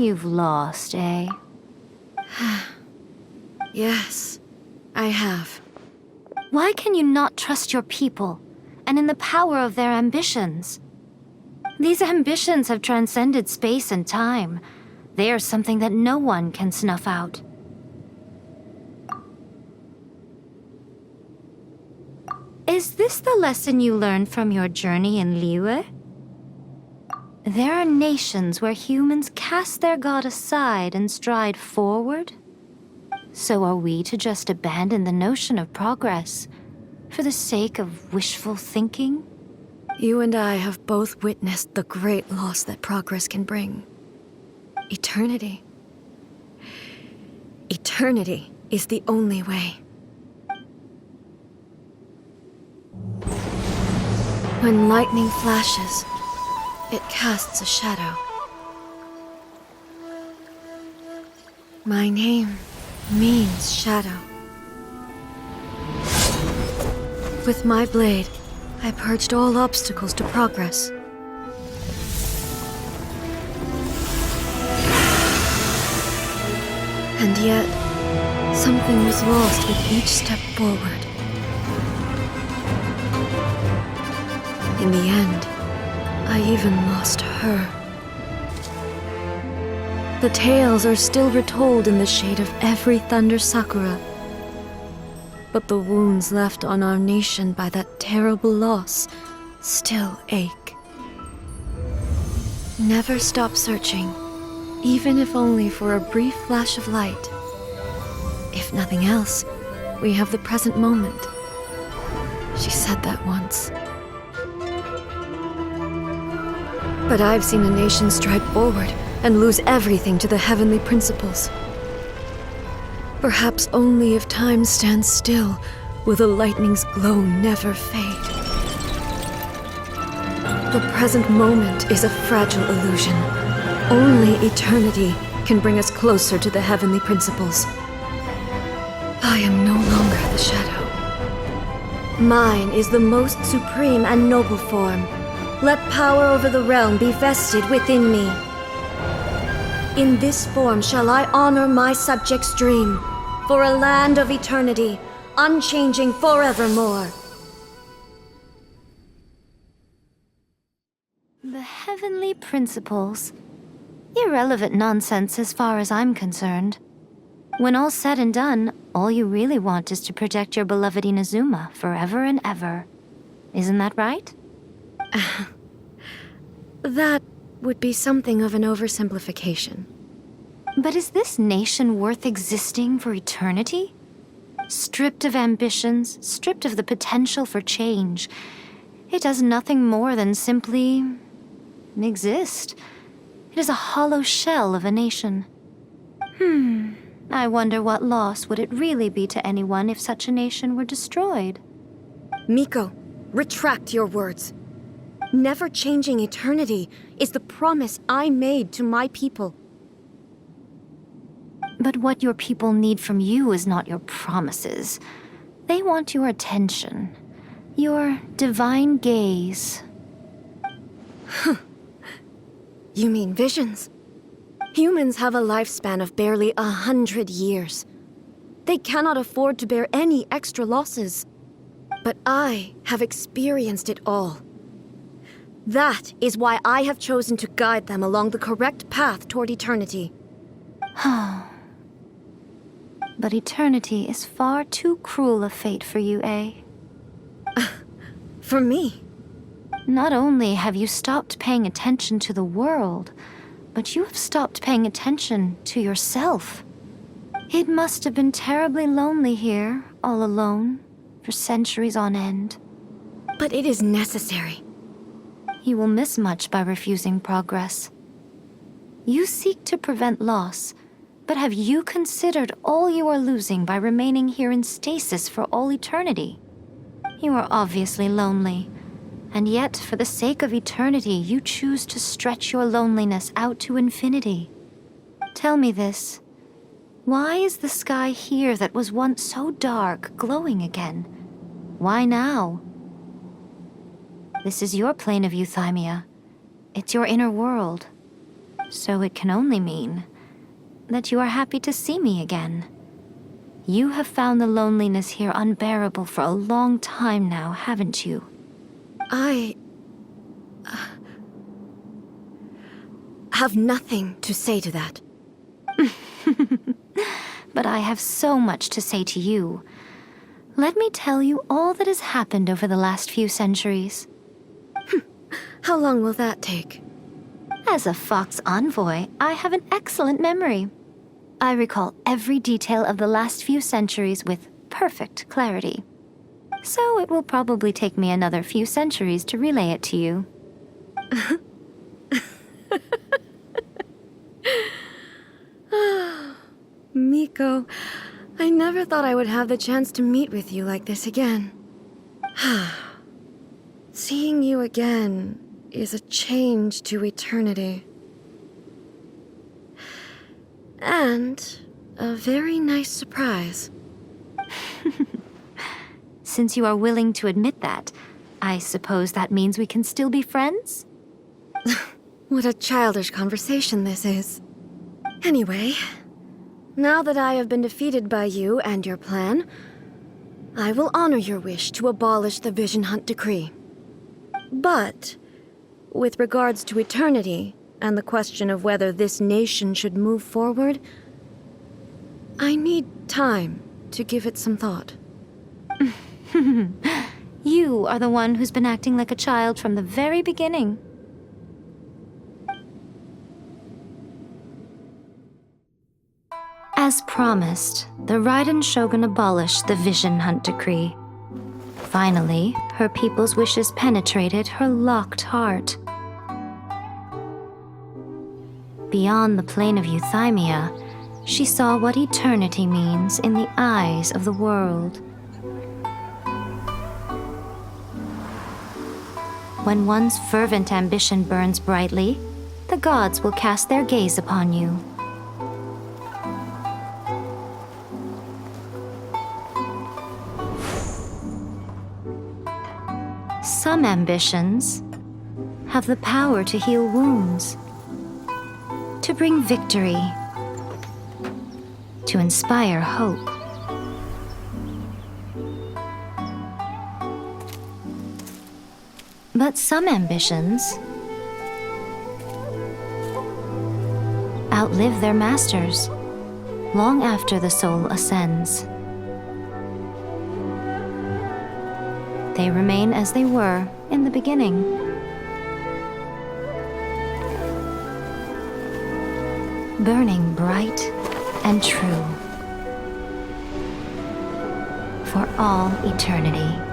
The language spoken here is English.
you've lost, eh? Yes, I have. Why can you not trust your people, and in the power of their ambitions? These ambitions have transcended space and time. They are something that no one can snuff out. Is this the lesson you learned from your journey in Liyue? There are nations where humans cast their god aside and stride forward. So are we to just abandon the notion of progress for the sake of wishful thinking? You and I have both witnessed the great loss that progress can bring. Eternity. Eternity is the only way. When lightning flashes, it casts a shadow. My name means shadow. With my blade, I purged all obstacles to progress. And yet, something was lost with each step forward. In the end, I even lost her. The tales are still retold in the shade of every thunder sakura. But the wounds left on our nation by that terrible loss still ache. Never stop searching, even if only for a brief flash of light. If nothing else, we have the present moment. She said that once. But I've seen a nation stride forward and lose everything to the heavenly principles. Perhaps only if time stands still will the lightning's glow never fade. The present moment is a fragile illusion. Only eternity can bring us closer to the heavenly principles. I am no longer the shadow. Mine is the most supreme and noble form. Let power over the realm be vested within me. In this form shall I honor my subjects' dream, for a land of eternity, unchanging forevermore. The heavenly principles. Irrelevant nonsense as far as I'm concerned. When all's said and done, all you really want is to protect your beloved Inazuma forever and ever. Isn't that right? That would be something of an oversimplification. But is this nation worth existing for eternity? Stripped of ambitions, stripped of the potential for change, it does nothing more than simply exist. It is a hollow shell of a nation. I wonder what loss would it really be to anyone if such a nation were destroyed? Miko, retract your words. Never changing eternity is the promise I made to my people. But what your people need from you is not your promises. They want your attention, your divine gaze. You mean visions? Humans have a lifespan of barely 100 years. They cannot afford to bear any extra losses. But I have experienced it all. That is why I have chosen to guide them along the correct path toward eternity. But eternity is far too cruel a fate for you, eh? For me? Not only have you stopped paying attention to the world, but you have stopped paying attention to yourself. It must have been terribly lonely here, all alone, for centuries on end. But it is necessary. You will miss much by refusing progress. You seek to prevent loss, but have you considered all you are losing by remaining here in stasis for all eternity? You are obviously lonely, and yet for the sake of eternity you choose to stretch your loneliness out to infinity. Tell me this. Why is the sky here that was once so dark glowing again? Why now? This is your plane of euthymia. It's your inner world. So it can only mean that you are happy to see me again. You have found the loneliness here unbearable for a long time now, haven't you? I have nothing to say to that. But I have so much to say to you. Let me tell you all that has happened over the last few centuries. How long will that take? As a Fox envoy, I have an excellent memory. I recall every detail of the last few centuries with perfect clarity. So it will probably take me another few centuries to relay it to you. Miko, I never thought I would have the chance to meet with you like this again. Seeing you again is a change to eternity. And a very nice surprise. Since you are willing to admit that, I suppose that means we can still be friends? What a childish conversation this is. Anyway, now that I have been defeated by you and your plan, I will honor your wish to abolish the Vision Hunt Decree. But, with regards to eternity and the question of whether this nation should move forward, I need time to give it some thought. You are the one who's been acting like a child from the very beginning. As promised, the Raiden Shogun abolished the Vision Hunt Decree. Finally, her people's wishes penetrated her locked heart. Beyond the plane of Euthymia, she saw what eternity means in the eyes of the world. When one's fervent ambition burns brightly, the gods will cast their gaze upon you. Some ambitions have the power to heal wounds, to bring victory, to inspire hope. But some ambitions outlive their masters long after the soul ascends. They remain as they were in the beginning. Burning bright and true for all eternity.